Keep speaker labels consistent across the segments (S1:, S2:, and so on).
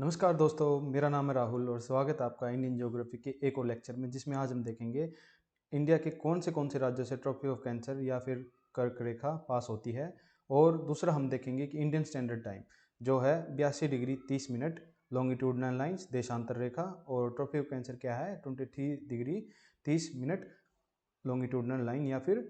S1: नमस्कार दोस्तों, मेरा नाम है राहुल और स्वागत है आपका इंडियन ज्योग्राफी के एक और लेक्चर में, जिसमें आज हम देखेंगे इंडिया के कौन से राज्यों से ट्रॉफी ऑफ कैंसर या फिर कर्क रेखा पास होती है। और दूसरा हम देखेंगे कि इंडियन स्टैंडर्ड टाइम जो है 82 डिग्री 30 मिनट लॉन्गिट्यूडनल लाइन्स देशांतर रेखा, और ट्रॉफी ऑफ कैंसर क्या है 23 डिग्री 30 मिनट लॉन्गिट्यूडनल लाइन या फिर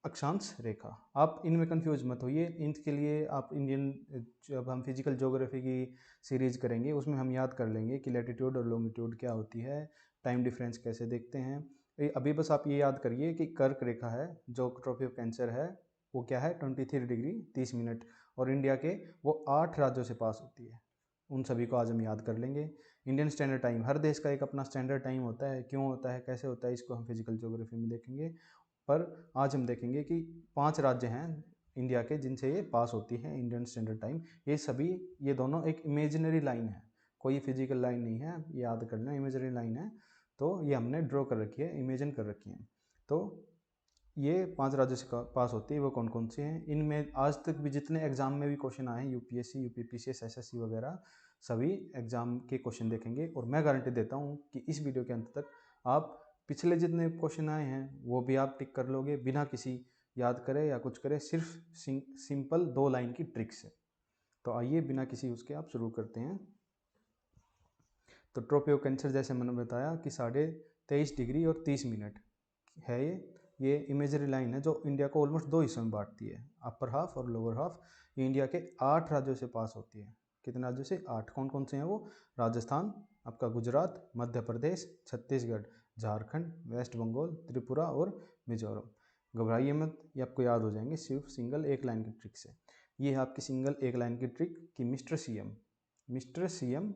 S1: अक्षांश रेखा। आप इनमें कंफ्यूज मत होइए। इनके लिए आप जब हम फिजिकल ज्योग्राफी की सीरीज करेंगे उसमें हम याद कर लेंगे कि लैटिट्यूड और लॉन्गिट्यूड क्या होती है, टाइम डिफरेंस कैसे देखते हैं। अभी बस आप ये याद करिए कि कर्क रेखा है जो ट्रॉफी ऑफ कैंसर है वो क्या है 23 डिग्री 30 मिनट, और इंडिया के वो 8 राज्यों से पास होती है। उन सभी को आज हम याद कर लेंगे। इंडियन स्टैंडर्ड टाइम, हर देश का एक अपना स्टैंडर्ड टाइम होता है, क्यों होता है, कैसे होता है, इसको हम फिजिकल ज्योग्राफी में देखेंगे। पर आज हम देखेंगे कि 5 राज्य हैं इंडिया के जिनसे ये पास होती है इंडियन स्टैंडर्ड टाइम। ये दोनों एक इमेजिनरी लाइन है, कोई फिजिकल लाइन नहीं है, ये याद कर लेना, इमेजिनरी लाइन है। तो ये हमने ड्रॉ कर रखी है, इमेजिन कर रखी है। तो ये 5 राज्यों से पास होती है, वो कौन कौन से हैं। इनमें आज तक भी जितने एग्जाम में भी क्वेश्चन आए हैं, यूपीएससी, यूपीपीसीएस, एसएससी वगैरह, सभी एग्जाम के क्वेश्चन देखेंगे। और मैं गारंटी देता हूँ कि इस वीडियो के अंत तक आप पिछले जितने क्वेश्चन आए हैं वो भी आप टिक कर लोगे, बिना किसी याद करे या कुछ करे, सिर्फ सिंपल 2 लाइन की ट्रिक से। तो आइए बिना किसी उसके आप शुरू करते हैं। तो ट्रॉफी ऑफ कैंसर जैसे मैंने बताया कि 23 डिग्री 30 मिनट है ये इमेजरी लाइन है जो इंडिया को ऑलमोस्ट 2 हिस्सों में बांटती है, अपर हाफ और लोअर हाफ। ये इंडिया के 8 राज्यों से पास होती है। कितने राज्यों से? 8। कौन कौन से हैं वो? राजस्थान, आपका गुजरात, मध्य प्रदेश, छत्तीसगढ़, झारखंड, वेस्ट बंगाल, त्रिपुरा और मिजोरम। घबराइए मत, ये आपको याद हो जाएंगे सिर्फ सिंगल एक लाइन की ट्रिक से। ये है आपकी सिंगल एक लाइन की ट्रिक कि मिस्टर सीएम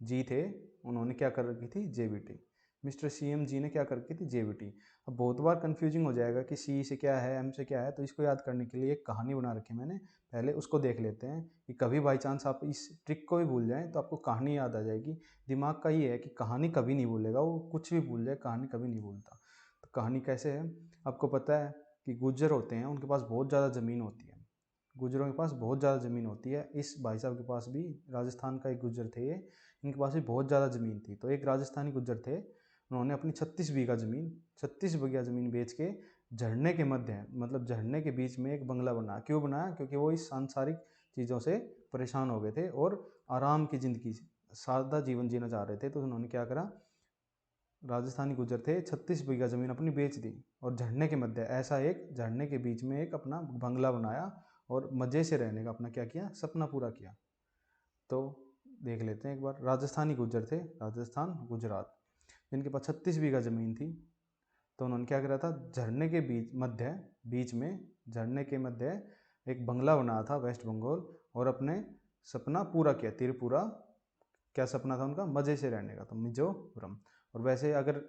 S1: जी थे, उन्होंने क्या कर रखी थी? जेबीटी। मिस्टर सीएम जी ने क्या कर रखी थी? जेबीटी। अब बहुत बार कंफ्यूजिंग हो जाएगा कि सी से क्या है, एम से क्या है, तो इसको याद करने के लिए एक कहानी बना रखी है मैंने, पहले उसको देख लेते हैं कि कभी बाई चांस आप इस ट्रिक को भी भूल जाएं तो आपको कहानी याद आ जाएगी। दिमाग का ये है कि कहानी कभी नहीं भूलेगा, वो कुछ भी भूल जाए कहानी कभी नहीं भूलता। तो कहानी कैसे है? आपको पता है कि गुज्जर होते हैं, उनके पास बहुत ज़्यादा ज़मीन होती है। गुज्जरों के पास बहुत ज़्यादा ज़मीन होती है। इस भाई साहब के पास भी, राजस्थान का एक गुज्जर थे ये, इनके पास भी बहुत ज़्यादा ज़मीन थी। तो एक राजस्थानी गुज्जर थे, उन्होंने अपनी 36 बीघा ज़मीन बेच के झरने के मध्य, मतलब झरने के बीच में एक बंगला बनाया। क्यों बनाया? क्योंकि वो इस सांसारिक चीज़ों से परेशान हो गए थे और आराम की ज़िंदगी, सादा जीवन जीना चाह रहे थे। तो उन्होंने क्या करा, राजस्थानी गुजर थे, 36 बीघा ज़मीन अपनी बेच दी और झरने के मध्य, ऐसा एक झरने के बीच में एक अपना बंगला बनाया और मज़े से रहने का अपना क्या किया, सपना पूरा किया। तो देख लेते हैं एक बार। राजस्थानी गुज्जर थे, राजस्थान गुजरात, जिनके पास 36 बीघा ज़मीन थी। तो उन्होंने क्या करा था, झरने के बीच में झरने के मध्य एक बंगला बनाया था वेस्ट बंगाल, और अपने सपना पूरा किया, त्रिपुरा। क्या सपना था उनका? मज़े से रहने का, तो मिजोरम। और वैसे अगर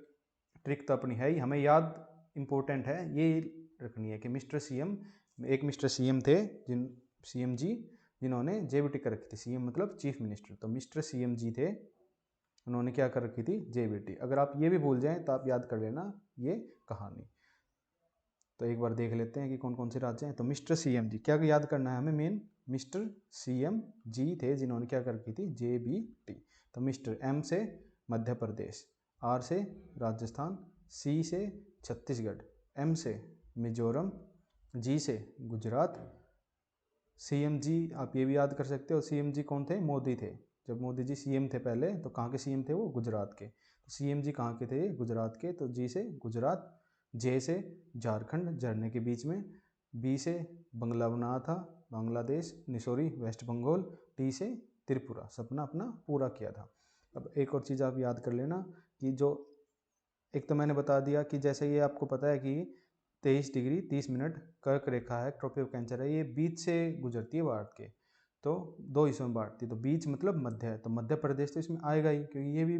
S1: ट्रिक तो अपनी है ही, हमें याद इम्पोर्टेंट है ये रखनी है कि मिस्टर सीएम थे, सीएम जी, जिन्होंने जेबीटी कर रखी थी। सीएम मतलब चीफ मिनिस्टर, तो मिस्टर सीएम जी थे, उन्होंने क्या कर रखी थी? जेबीटी। अगर आप ये भी भूल जाएं तो आप याद कर लेना ये कहानी। तो एक बार देख लेते हैं कि कौन कौन से राज्य हैं। तो मिस्टर सीएम जी, क्या याद करना है हमें मेन? मिस्टर सीएम जी थे जिन्होंने क्या कर रखी थी? जेबीटी। तो मिस्टर एम से मध्य प्रदेश, आर से राजस्थान, सी से छत्तीसगढ़, एम से मिजोरम, जी से गुजरात। सीएम जी आप ये भी याद कर सकते हो, सीएम जी कौन थे? मोदी थे। जब मोदी जी सीएम थे पहले, तो कहाँ के सीएम थे वो? गुजरात के। तो सीएम जी कहाँ के थे? गुजरात के। तो जी से गुजरात, जे से झारखंड झरने के बीच में, बी से बंगला बनाया था बांग्लादेश निसोरी वेस्ट बंगाल, टी से त्रिपुरा, सपना अपना पूरा किया था। अब एक और चीज़ आप याद कर लेना कि जो एक तो मैंने बता दिया कि जैसे ये आपको पता है कि 23 डिग्री 30 मिनट कर्क रेखा है, ट्रॉफी ऑफ कैंसर है, ये बीच से गुजरती है भारत के, तो 2 हिस्सों में बांटती है। तो बीच मतलब मध्य है, तो मध्य प्रदेश तो इसमें आएगा ही, क्योंकि ये भी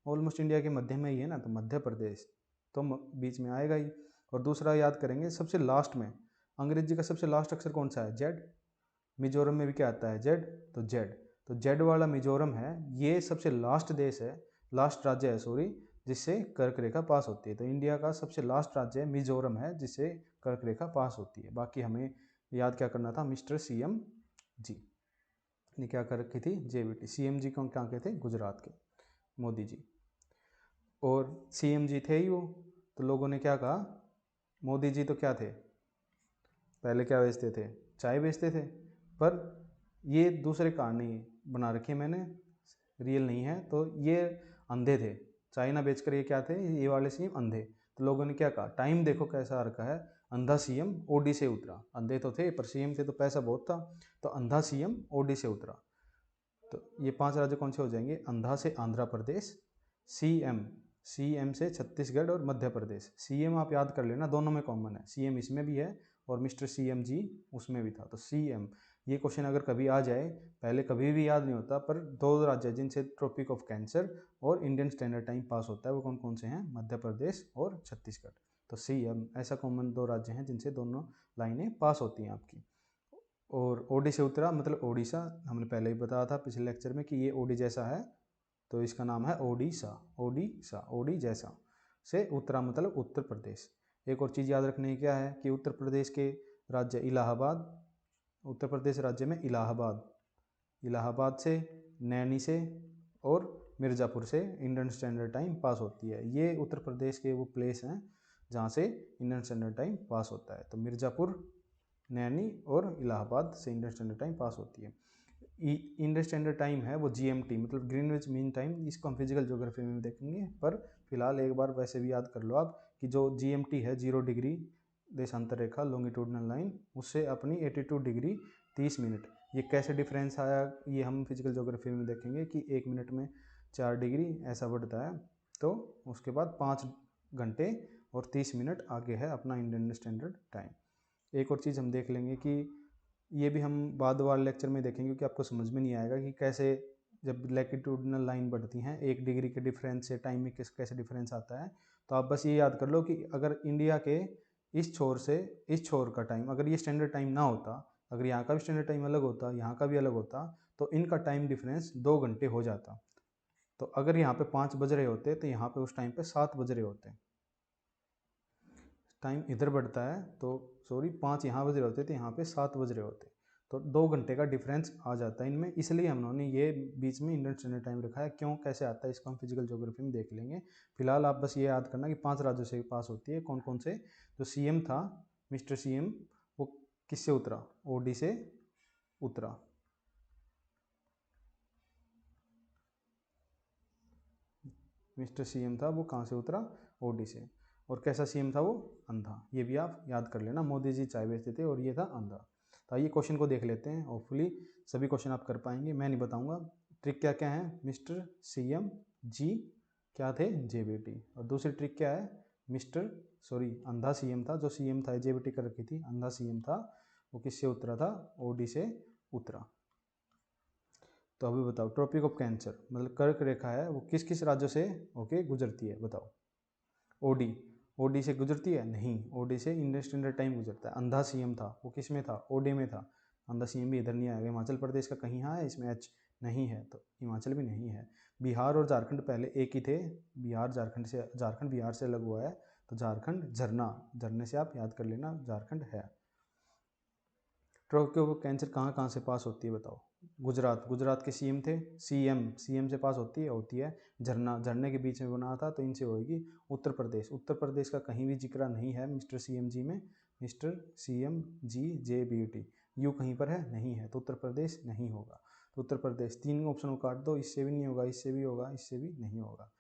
S1: ऑलमोस्ट इंडिया के मध्य में ही है ना, तो मध्य प्रदेश तो बीच में आएगा ही। और दूसरा याद करेंगे सबसे लास्ट में, अंग्रेजी का सबसे लास्ट अक्षर कौन सा है? जेड। मिजोरम में भी क्या आता है? जेड। तो जेड, तो जेड वाला मिजोरम है, ये सबसे लास्ट देश है, लास्ट राज्य है सॉरी, जिससे कर्क रेखा पास होती है। तो इंडिया का सबसे लास्ट राज्य है मिजोरम है, जिससे कर्क रेखा पास होती है। बाकी हमें याद क्या करना था? मिस्टर सीएम जी। ने क्या कर रखी थी, JBT। CM जी कौन कहाँ के थे, गुजरात के, मोदी जी। और CM जी थे ही वो, तो लोगों ने क्या कहा, मोदी जी तो क्या थे, पहले क्या बेचते थे, चाय बेचते थे। पर ये दूसरे कारण नहीं बना रखे मैंने, रियल नहीं है, तो ये अंधे थे, चाय ना बेचकर ये क्या थे, ये वाले CM अंधे। तो लोगों ने क्या कहा, टाइम देखो कैसा रखा है, अंधा CM OD से उतरा। अंधे तो थे पर CM थे तो पैसा बहुत था, तो अंधा CM OD से उतरा। तो ये 5 राज्य कौन से हो जाएंगे, अंधा से आंध्र प्रदेश, CM से छत्तीसगढ़ और मध्य प्रदेश। CM आप याद कर लेना, दोनों में कॉमन है, CM इसमें भी है और मिस्टर CM जी उसमें भी था। तो CM, ये क्वेश्चन अगर कभी आ जाए, पहले कभी भी याद नहीं होता, पर 2 राज्य जिनसे ट्रॉपिक ऑफ कैंसर और इंडियन स्टैंडर्ड टाइम पास होता है वो कौन कौन से हैं, मध्य प्रदेश और छत्तीसगढ़। तो CM ऐसा कॉमन 2 राज्य हैं जिनसे दोनों लाइनें पास होती हैं आपकी। और OD से उतरा मतलब ओडिशा, हमने पहले ही बताया था पिछले लेक्चर में कि ये OD जैसा है, तो इसका नाम है ओडिशा। ओडिशा, ओडी जैसा, से उत्तरा मतलब उत्तर प्रदेश। एक और चीज़ याद रखने की क्या है कि उत्तर प्रदेश के राज्य इलाहाबाद, उत्तर प्रदेश राज्य में इलाहाबाद, इलाहाबाद से, नैनी से और मिर्ज़ापुर से इंडियन स्टैंडर्ड टाइम पास होती है। ये उत्तर प्रदेश के वो प्लेस हैं जहाँ से इंडियन स्टैंडर्ड टाइम पास होता है। तो मिर्ज़ापुर, नैनी और इलाहाबाद से इंडियन स्टैंडर्ड टाइम पास होती है। इंडियन स्टैंडर्ड टाइम है वो GMT मतलब ग्रीनविच मीन टाइम, इसको हम फिजिकल ज्योग्राफी में देखेंगे, पर फिलहाल एक बार वैसे भी याद कर लो आप कि जो GMT है 0 डिग्री देशांतर रेखा लॉन्गिट्यूडनल लाइन, उससे अपनी 82 डिग्री 30 मिनट, ये कैसे डिफरेंस आया ये हम फिजिकल ज्योग्राफी में देखेंगे कि 1 मिनट में 4 डिग्री ऐसा बढ़ता है। तो उसके बाद 5 घंटे और 30 मिनट आगे है अपना इंडियन स्टैंडर्ड टाइम। एक और चीज़ हम देख लेंगे कि ये भी हम बाद वाले लेक्चर में देखेंगे कि आपको समझ में नहीं आएगा कि कैसे जब लैटिट्यूडनल लाइन बढ़ती हैं 1 डिग्री के डिफरेंस से टाइम में कैसे डिफरेंस आता है। तो आप बस ये याद कर लो कि अगर इंडिया के इस छोर से इस छोर का टाइम, अगर ये स्टैंडर्ड टाइम ना होता, अगर यहाँ का भी स्टैंडर्ड टाइम अलग होता, यहाँ का भी अलग होता, तो इनका टाइम डिफरेंस 2 घंटे हो जाता। तो अगर यहाँ पे 5 बज रहे होते तो यहाँ पे उस टाइम पे 7 बज रहे होते। टाइम इधर बढ़ता है तो सॉरी 5 यहाँ बज रहे होते तो यहाँ पे 7 बज रहे होते, तो 2 घंटे का डिफरेंस आ जाता है इनमें। इसलिए हम लोगों ने ये बीच में इंडियन स्टैंडर्ड टाइम रखा है। क्यों कैसे आता है इसको हम फिजिकल ज्योग्राफी में देख लेंगे। फिलहाल आप बस ये याद करना कि 5 राज्यों से पास होती है, कौन कौन से। जो CM था मिस्टर CM, वो किससे उतरा, OD से उतरा। मिस्टर CM था वो कहाँ से उतरा, OD से। और कैसा CM था वो, अंधा। ये भी आप याद कर लेना, मोदी जी चाय बेचते थे और ये था अंधा। तो आइए क्वेश्चन को देख लेते हैं, होपफुली सभी क्वेश्चन आप कर पाएंगे, मैं नहीं बताऊंगा। ट्रिक क्या क्या है, मिस्टर CM जी क्या थे, JBT। और दूसरी ट्रिक क्या है, मिस्टर सॉरी अंधा CM था, जो CM था JBT कर रखी थी, अंधा CM था वो किससे उतरा था, OD से उतरा। तो अभी बताओ, ट्रॉपिक ऑफ कैंसर मतलब कर्क रेखा है वो किस किस राज्यों से होके गुजरती है, बताओ। OD, OD से गुजरती है, नहीं, OD से इंडियन स्टैंडर्ड टाइम गुजरता है। अंधा CM था वो किस में था, OD में था। अंधा CM भी इधर नहीं आएगा, हिमाचल प्रदेश का कहीं है इसमें H नहीं है, तो हिमाचल भी नहीं है। बिहार और झारखंड पहले एक ही थे, बिहार झारखंड से, झारखंड बिहार से अलग हुआ है, तो झारखंड झरना, झरने से आप याद कर लेना झारखंड है। ट्रॉपिक ऑफ कैंसर कहाँ कहाँ से पास होती है बताओ। गुजरात, गुजरात के CM थे, CM से पास होती है। झरना, झरने के बीच में बना था तो इनसे होगी। उत्तर प्रदेश, उत्तर प्रदेश का कहीं भी जिक्र नहीं है मिस्टर CM जी में, मिस्टर CM जी JBT। यू कहीं पर है, नहीं है, तो उत्तर प्रदेश नहीं होगा। तो उत्तर प्रदेश, 3 ऑप्शन को काट दो, इससे भी नहीं होगा, इससे भी होगा, इससे भी नहीं होगा।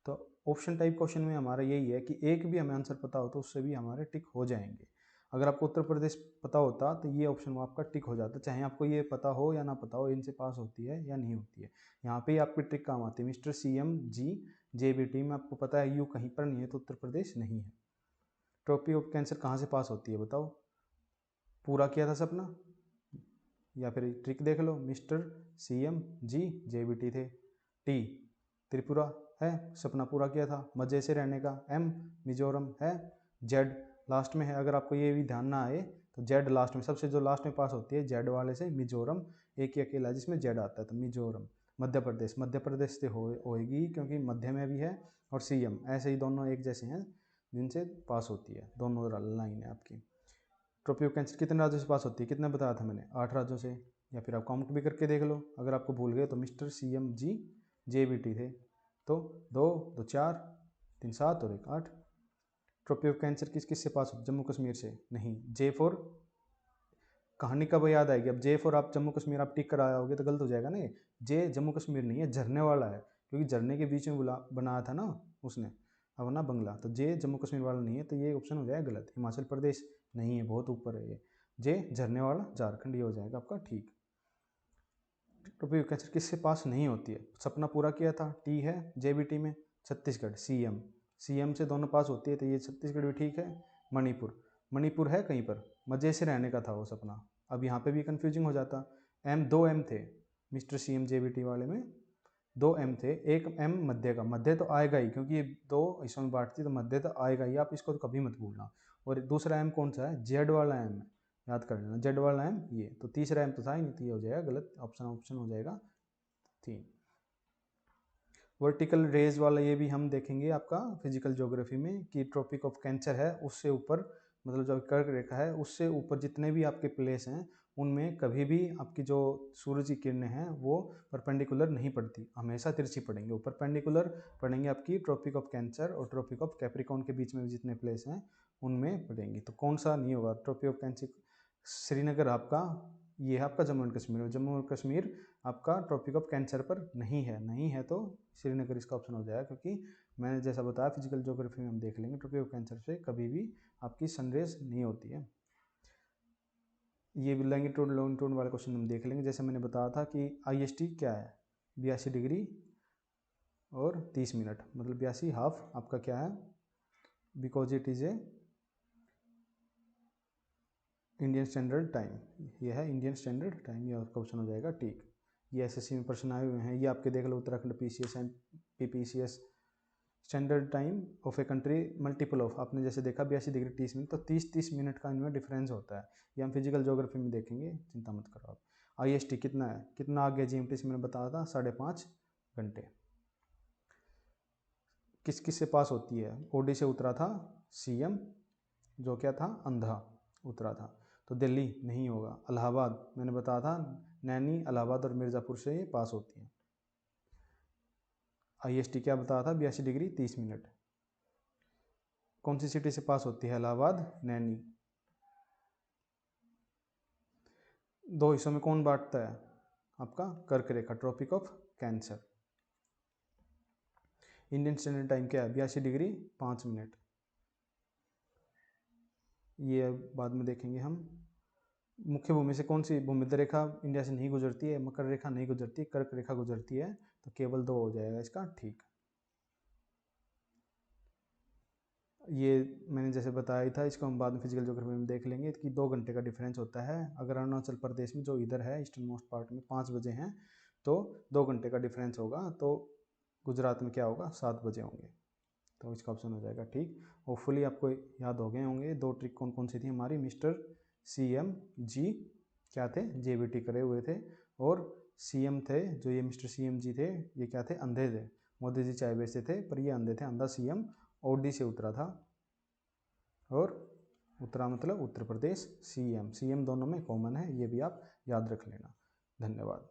S1: तो ऑप्शन टाइप क्वेश्चन में हमारा यही है कि एक भी हमें आंसर पता हो तो उससे भी हमारे टिक हो जाएंगे। अगर आपको उत्तर प्रदेश पता होता तो ये ऑप्शन वो आपका टिक हो जाता, चाहे आपको ये पता हो या ना पता हो, इनसे पास होती है या नहीं होती है। यहाँ पे आपकी ट्रिक काम आती है, मिस्टर CM जी JBT में आपको पता है यू कहीं पर नहीं है तो उत्तर प्रदेश नहीं है। ट्रॉपिक ऑफ कैंसर कहाँ से पास होती है बताओ, पूरा किया था सपना, या फिर ट्रिक देख लो, मिस्टर CM जी JBT थे। T त्रिपुरा है, सपना पूरा किया था, मज़े से रहने का। M मिजोरम है। Z लास्ट में है, अगर आपको ये भी ध्यान ना आए तो Z लास्ट में, सबसे जो लास्ट में पास होती है Z वाले से मिजोरम, एक ही अकेला जिसमें Z आता है, तो मिजोरम। मध्य प्रदेश, मध्य प्रदेश से होएगी क्योंकि मध्य में भी है, और CM, ऐसे ही दोनों एक जैसे हैं जिनसे पास होती है, दोनों लाइन है आपकी। ट्रॉपिक ऑफ कैंसर कितने राज्यों से पास होती है, कितना बताया था मैंने, 8 राज्यों से। या फिर आप काउंट भी करके देख लो, अगर आपको भूल गए तो मिस्टर CMG JBT थे। तो 2 2 4 3 7 और 1 8। ट्रॉफी ऑफ कैंसर किस किस से पास हो? जम्मू कश्मीर से नहीं। J4 कहानी कब याद आएगी? अब J4 आप जम्मू कश्मीर आप टिक कर आए होगे तो गलत हो जाएगा ना। जे जम्मू कश्मीर नहीं है, झरने वाला है, क्योंकि झरने के बीच में बनाया था ना उसने अपना बंगला। तो जे जम्मू कश्मीर वाला नहीं है, तो ये ऑप्शन हो जाएगा गलत। हिमाचल प्रदेश नहीं है, बहुत ऊपर है ये। जे झरने वाला झारखंड, ये हो जाएगा आपका ठीक। ट्रॉफी ऑफ कैंसर किससे पास नहीं होती है? सपना पूरा किया था, टी है JBT में। छत्तीसगढ़ CM से दोनों पास होती है, तो ये छत्तीसगढ़ भी ठीक है। मणिपुर है कहीं पर, मज़े से रहने का था वो सपना। अब यहाँ पे भी कंफ्यूजिंग हो जाता। दो M थे मिस्टर CM JBT वाले में, 2 M थे। एक M मध्य का, मध्य तो आएगा ही, क्योंकि ये 2 हिस्सों में बांटती, तो मध्य तो आएगा ही, आप इसको तो कभी मत भूलना। और दूसरा M कौन सा है? Z वाला M, याद कर लेना, Z वाला M ये। तो तीसरा M तो था ही नहीं, तो ये हो जाएगा गलत। ऑप्शन हो जाएगा 3। वर्टिकल रेज वाला ये भी हम देखेंगे आपका फिजिकल ज्योग्राफी में, कि ट्रॉपिक ऑफ कैंसर है उससे ऊपर, मतलब जो कर्क रेखा है उससे ऊपर जितने भी आपके प्लेस हैं, उनमें कभी भी आपकी जो सूरज की किरणें हैं वो परपेंडिकुलर नहीं पड़ती, हमेशा तिरछी पड़ेंगे। ऊपर परपेंडिकुलर पड़ेंगे आपकी ट्रॉपिक ऑफ कैंसर और ट्रॉपिक ऑफ कैप्रिकॉर्न के बीच में भी जितने प्लेस हैं उनमें पड़ेंगी। तो कौन सा नहीं होगा? ट्रॉपिक ऑफ कैंसर श्रीनगर आपका, ये है आपका जम्मू एंड कश्मीर। जम्मू एंड कश्मीर आपका ट्रॉपिक ऑफ कैंसर पर नहीं है तो श्रीनगर इसका ऑप्शन हो जाएगा, क्योंकि मैंने जैसा बताया फिजिकल ज्योग्राफी में हम देख लेंगे ट्रॉपिक ऑफ कैंसर से कभी भी आपकी सनरेज नहीं होती है। ये लैंगिट्यूड लॉन्गिट्यूड वाले क्वेश्चन हम देख लेंगे। जैसे मैंने बताया था कि IST क्या है? 82 डिग्री और 30 मिनट, मतलब 82 हाफ आपका क्या है? Because it is a Indian standard time, ये है इंडियन स्टैंडर्ड टाइम, ये आपका ऑप्शन हो जाएगा ठीक। ये SSC में प्रश्न आए हुए हैं, ये आपके देख लो Uttarakhand PCS and PPCS standard time of a country multiple of, आपने जैसे देखा 82 डिग्री 30 मिनट, तो 30 मिनट का इनमें डिफरेंस होता है। ये हम फिजिकल ज्योग्राफी में देखेंगे, चिंता मत करो आप। IST कितना है, कितना आगे GMT से मैंने बताया था 5.5 घंटे। किस किस से पास होती है? OD से उतरा था CM, जो क्या था? अंधा उतरा था। तो दिल्ली नहीं होगा। इलाहाबाद मैंने बताया था, नैनी, इलाहाबाद और मिर्ज़ापुर से ये पास होती है। IST क्या बताया था? 82 डिग्री 30 मिनट। कौन सी सिटी से पास होती है? इलाहाबाद, नैनी। 2 हिस्सों में कौन बांटता है? आपका कर्क रेखा, tropic of cancer. Indian standard time क्या है? 82 डिग्री 5 मिनट। ये बाद में देखेंगे हम। मुख्य भूमि से कौन सी भूमध्य रेखा इंडिया से नहीं गुजरती है? मकर रेखा नहीं गुजरती, कर्क रेखा गुजरती है, तो केवल 2 हो जाएगा इसका ठीक। ये मैंने जैसे बताया ही था, इसको हम बाद में फिजिकल ज्योग्राफी में देख लेंगे कि 2 घंटे का डिफरेंस होता है। अगर अरुणाचल प्रदेश में जो इधर है ईस्टर्न मोस्ट पार्ट में 5 बजे हैं, तो 2 घंटे का डिफरेंस होगा, तो गुजरात में क्या होगा? 7 बजे होंगे, तो इसका ऑप्शन हो जाएगा ठीक। होपफुली आपको याद हो गए होंगे 2 ट्रिक कौन कौन सी थी हमारी। मिस्टर CMG क्या थे? JBT करे हुए थे, और CM थे जो ये मिस्टर CMG थे, ये क्या थे? अंधे थे। मोदी जी चाय बेचते थे पर ये अंधे थे। अंधा CM OD से उतरा था, और उत्तरा मतलब उत्तर प्रदेश CM दोनों में कॉमन है, ये भी आप याद रख लेना। धन्यवाद।